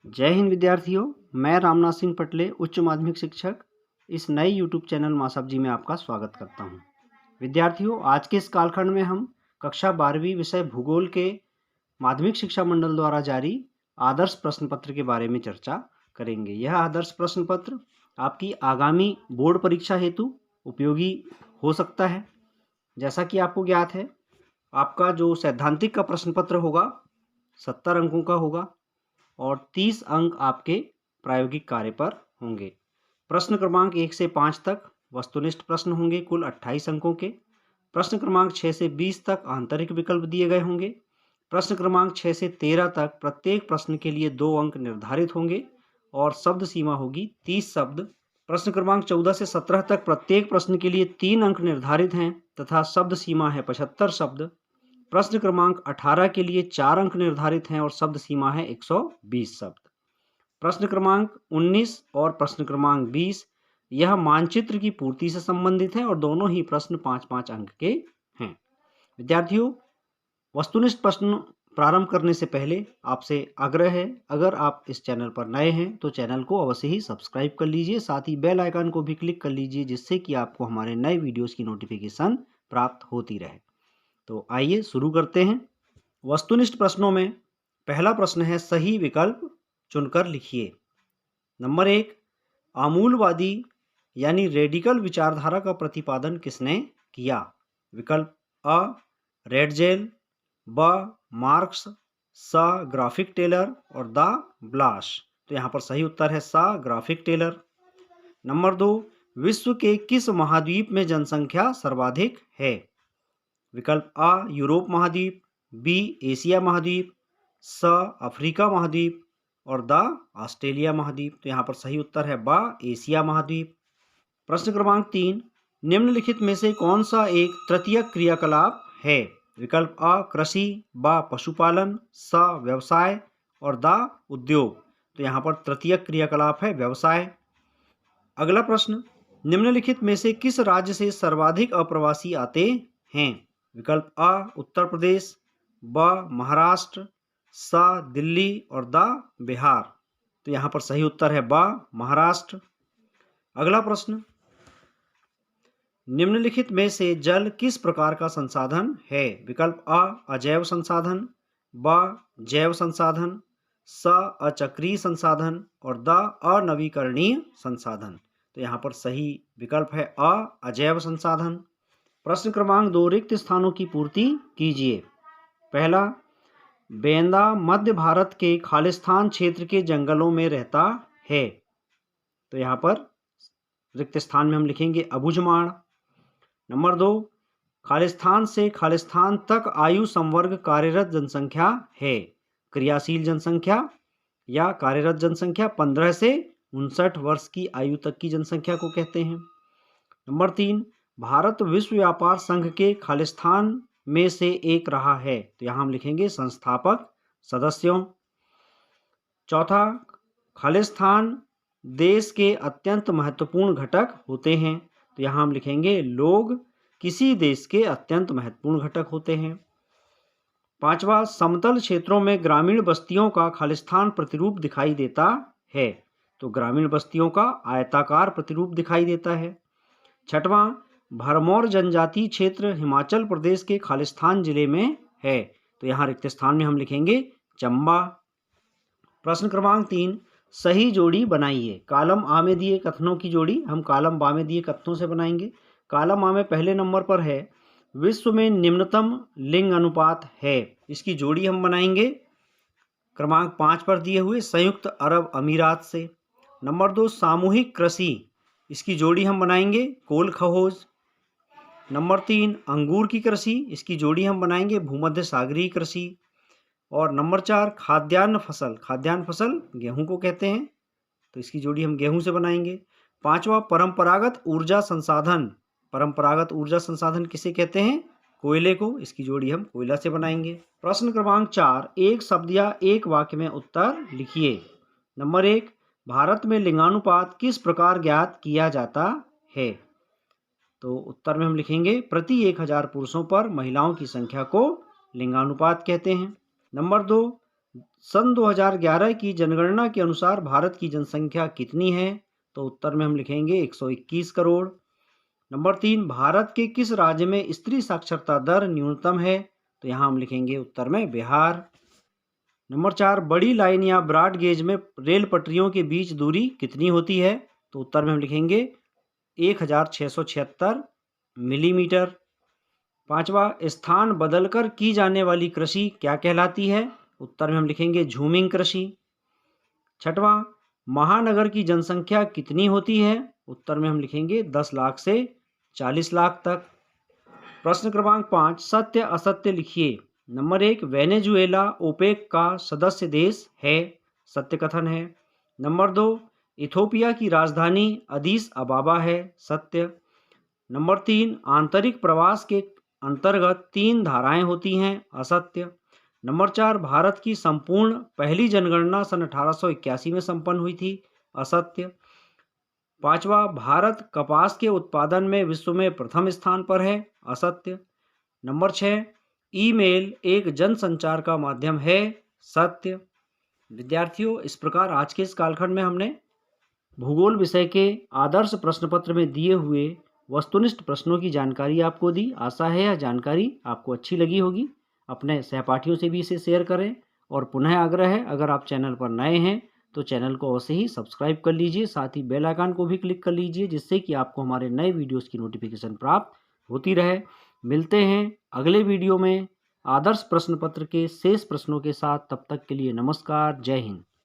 जय हिंद विद्यार्थियों, मैं रामनाथ सिंह पटले, उच्च माध्यमिक शिक्षक, इस नए यूट्यूब चैनल मासब जी में आपका स्वागत करता हूं। विद्यार्थियों, आज के इस कालखंड में हम कक्षा 12वीं विषय भूगोल के माध्यमिक शिक्षा मंडल द्वारा जारी आदर्श प्रश्न पत्र के बारे में चर्चा करेंगे। यह आदर्श प्रश्न पत्र आपकी आगामी बोर्ड परीक्षा हेतु उपयोगी हो सकता है। जैसा कि आपको ज्ञात है, आपका जो सैद्धांतिक का प्रश्न पत्र होगा 70 अंकों का होगा और 30 अंक आपके प्रायोगिक कार्य पर होंगे। प्रश्न क्रमांक 1 से 5 तक वस्तुनिष्ठ प्रश्न होंगे, कुल 28 अंकों के। प्रश्न क्रमांक 6 से 20 तक आंतरिक विकल्प दिए गए होंगे। प्रश्न क्रमांक 6 से 13 तक प्रत्येक प्रश्न के लिए 2 अंक निर्धारित होंगे और शब्द सीमा होगी 30 शब्द। प्रश्न क्रमांक 14 से 17 तक प्रत्येक प्रश्न के लिए 3 अंक निर्धारित हैं तथा शब्द सीमा है 75 शब्द। प्रश्न क्रमांक 18 के लिए 4 अंक निर्धारित हैं और शब्द सीमा है 120 शब्द। प्रश्न क्रमांक 19 और प्रश्न क्रमांक 20 यह मानचित्र की पूर्ति से संबंधित है और दोनों ही प्रश्न 5-5 अंक के हैं। विद्यार्थियों, वस्तुनिष्ठ प्रश्न प्रारंभ करने से पहले आपसे आग्रह है, अगर आप इस चैनल पर नए हैं तो चैनल को अवश्य ही सब्सक्राइब कर लीजिए, साथ ही बेल आइकन को भी क्लिक कर लीजिए, जिससे कि आपको हमारे नए वीडियोस की नोटिफिकेशन प्राप्त होती रहे। तो आइए शुरू करते हैं। वस्तुनिष्ठ प्रश्नों में पहला प्रश्न है, सही विकल्प चुनकर लिखिए। नंबर 1, आमूलवादी यानी रेडिकल विचारधारा का प्रतिपादन किसने किया? विकल्प अ, रेडजेल, ब, मार्क्स, स, ग्राफिक टेलर और द, ब्लाश। तो यहाँ पर सही उत्तर है स, ग्राफिक टेलर। नंबर 2, विश्व के किस महाद्वीप में जनसंख्या सर्वाधिक है? विकल्प अ, यूरोप महाद्वीप, बी, एशिया महाद्वीप, स, अफ्रीका महाद्वीप और द, ऑस्ट्रेलिया महाद्वीप। तो यहाँ पर सही उत्तर है ब, एशिया महाद्वीप। प्रश्न क्रमांक 3, निम्नलिखित में से कौन सा एक तृतीयक क्रियाकलाप है? विकल्प अ, कृषि, ब, पशुपालन, स, व्यवसाय और द, उद्योग। तो यहाँ पर तृतीयक क्रियाकलाप है व्यवसाय। अगला प्रश्न, निम्नलिखित में से किस राज्य से सर्वाधिक अप्रवासी आते हैं? विकल्प अ, उत्तर प्रदेश, ब, महाराष्ट्र, स, दिल्ली और द, बिहार। तो यहाँ पर सही उत्तर है ब, महाराष्ट्र। अगला प्रश्न, निम्नलिखित में से जल किस प्रकार का संसाधन है? विकल्प अ, अजैव संसाधन, ब, जैव संसाधन, स, अचक्रीय संसाधन और द, अनवीकरणीय संसाधन। तो यहाँ पर सही विकल्प है अ, अजैव संसाधन। प्रश्न क्रमांक 2, रिक्त स्थानों की पूर्ति कीजिए। पहला, बेंदा मध्य भारत के खालिस्तान क्षेत्र के जंगलों में रहता है। तो यहाँ पर रिक्त स्थान में हम लिखेंगे अबुझमाड़। नंबर 2, खालिस्तान से खालिस्तान तक आयु संवर्ग कार्यरत जनसंख्या है। क्रियाशील जनसंख्या या कार्यरत जनसंख्या 15 से 59 वर्ष की आयु तक की जनसंख्या को कहते हैं। नंबर 3, भारत विश्व व्यापार संघ के खालिस्तान में से एक रहा है। तो यहाँ हम लिखेंगे संस्थापक सदस्यों। चौथा, खालिस्तान देश के अत्यंत महत्वपूर्ण घटक होते हैं। तो यहाँ हम लिखेंगे लोग किसी देश के अत्यंत महत्वपूर्ण घटक होते हैं। पांचवा, समतल क्षेत्रों में ग्रामीण बस्तियों का खालिस्तान प्रतिरूप दिखाई देता है। तो ग्रामीण बस्तियों का आयताकार प्रतिरूप दिखाई देता है। छठवां, भरमौर जनजातीय क्षेत्र हिमाचल प्रदेश के खालिस्तान जिले में है। तो यहाँ रिक्त स्थान में हम लिखेंगे चंबा। प्रश्न क्रमांक 3, सही जोड़ी बनाइए। कॉलम आ में दिए कथनों की जोड़ी हम कॉलम बा में दिए कथनों से बनाएंगे। कॉलम आ में पहले नंबर पर है, विश्व में निम्नतम लिंग अनुपात है। इसकी जोड़ी हम बनाएंगे क्रमांक 5 पर दिए हुए संयुक्त अरब अमीरात से। नंबर 2, सामूहिक कृषि, इसकी जोड़ी हम बनाएंगे कोल खहोज। नंबर 3, अंगूर की कृषि, इसकी जोड़ी हम बनाएंगे भूमध्य सागरीय कृषि। और नंबर 4, खाद्यान्न फसल गेहूं को कहते हैं, तो इसकी जोड़ी हम गेहूं से बनाएंगे। पांचवा, परंपरागत ऊर्जा संसाधन किसे कहते हैं? कोयले को, इसकी जोड़ी हम कोयला से बनाएंगे। प्रश्न क्रमांक 4, एक शब्द या एक वाक्य में उत्तर लिखिए। नंबर 1, भारत में लिंगानुपात किस प्रकार ज्ञात किया जाता है? तो उत्तर में हम लिखेंगे प्रति 1000 पुरुषों पर महिलाओं की संख्या को लिंगानुपात कहते हैं। नंबर 2, सन 2011 की जनगणना के अनुसार भारत की जनसंख्या कितनी है? तो उत्तर में हम लिखेंगे 121 करोड़। नंबर 3, भारत के किस राज्य में स्त्री साक्षरता दर न्यूनतम है? तो यहाँ हम लिखेंगे उत्तर में बिहार। नंबर 4, बड़ी लाइन या ब्रॉड गेज में रेल पटरियों के बीच दूरी कितनी होती है? तो उत्तर में हम लिखेंगे 1676 मिलीमीटर। 5वां, स्थान बदलकर की जाने वाली कृषि क्या कहलाती है? उत्तर में हम लिखेंगे झूमिंग कृषि। 6वां, महानगर की जनसंख्या कितनी होती है? उत्तर में हम लिखेंगे 10 लाख से 40 लाख तक। प्रश्न क्रमांक 5, सत्य असत्य लिखिए। नंबर 1, वेनेजुएला ओपेक का सदस्य देश है, सत्य कथन है। नंबर 2, इथोपिया की राजधानी अदीस अबाबा है, सत्य। नंबर 3, आंतरिक प्रवास के अंतर्गत 3 धाराएं होती हैं, असत्य। नंबर 4, भारत की संपूर्ण पहली जनगणना सन 1881 में संपन्न हुई थी, असत्य। 5वां, भारत कपास के उत्पादन में विश्व में प्रथम स्थान पर है, असत्य। नंबर 6, ईमेल एक जनसंचार का माध्यम है, सत्य। विद्यार्थियों, इस प्रकार आज के इस कालखंड में हमने भूगोल विषय के आदर्श प्रश्न पत्र में दिए हुए वस्तुनिष्ठ प्रश्नों की जानकारी आपको दी। आशा है यह जानकारी आपको अच्छी लगी होगी। अपने सहपाठियों से भी इसे शेयर करें और पुनः आग्रह है, अगर आप चैनल पर नए हैं तो चैनल को अवश्य ही सब्सक्राइब कर लीजिए, साथ ही बेल आइकन को भी क्लिक कर लीजिए, जिससे कि आपको हमारे नए वीडियोस की नोटिफिकेशन प्राप्त होती रहे। मिलते हैं अगले वीडियो में आदर्श प्रश्न पत्र के शेष प्रश्नों के साथ। तब तक के लिए नमस्कार, जय हिंद।